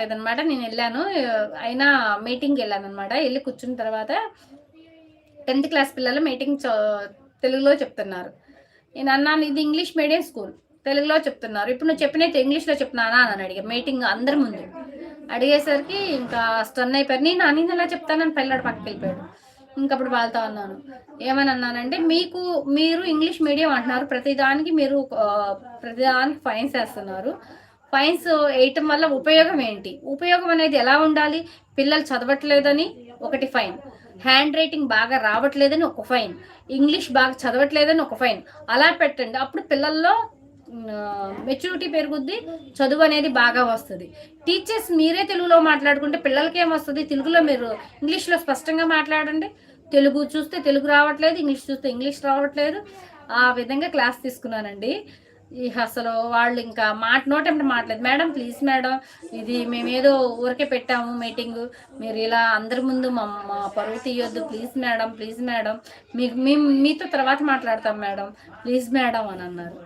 రావట్లేదనమాట. నేనెళ్ళాను. అయినా మీటింగ్‌కెళ్ళాననమాట. ఎళ్లి కూర్చున్న తర్వాత 10థ్ క్లాస్ పిల్లలు మీటింగ్ తెలుగులో చెప్తున్నారు. నేనన్నాను, ఇది ఇంగ్లీష్ మీడియం స్కూల్. తెలుగులో చెప్తున్నారు. ఇప్పుడు నువ్వు చెప్పినయితే ఇంగ్లీష్‌లో చెప్పినానా అని అడిగా. మీటింగ్ అందరి ముందు. అడిగేసరికి ఇంకా స్టన్ అయిపోయారు. నేనెలా చెప్తానని పిల్లాడు పక్కకెళ్ళిపోయాడు. ఇంకప్పుడు వాళ్ళతో అన్నాను. ఏమని అన్నానంటే, మీరు ఇంగ్లీష్ మీడియం అంటున్నారు. ప్రతిదానికి ఫైన్స్ ఏస్తున్నారు. ఫైన్స్ ఏయటం వల్ల ఉపయోగం ఏంటి? ఉపయోగం అనేది ఎలా ఉండాలి? పిల్లలు చదవట్లేదని ఒకటి ఫైన్. హ్యాండ్ రైటింగ్ బాగా రావట్లేదని ఒక ఫైన్. ఇంగ్లీష్ బాగా చదవట్లేదని ఒక ఫైన్. అలా పెట్టండి. అప్పుడు పిల్లల్లో మెచ్యూరిటీ పెరుగుద్ది. చదువు అనేది బాగా వస్తది. టీచర్స్ మీరే తెలుగులో మాట్లాడుకుంటే పిల్లలకేమొస్తది? తెలుగులో మీరు ఇంగ్లీష్‌లో స్పష్టంగా మాట్లాడండి. తెలుగు చూస్తే తెలుగు రావట్లేదు. ఇంగ్లీష్ చూస్తే ఇంగ్లీష్ రావట్లేదు. ఆ విధంగా క్లాస్ తీసుకున్నానండి. అసలు వాళ్ళు ఇంకా నోటెంట మాటలేదు. మేడం ప్లీజ్ మేడం, ఇది మేమేదో ఊరికే పెట్టాము మీటింగు. మీరు ఇలా అందరి ముందు మా పరువు తీయొద్దు. ప్లీజ్ మేడం, మీతో తర్వాత మాట్లాడతాం మేడం. ప్లీజ్ మేడం అని అన్నారు.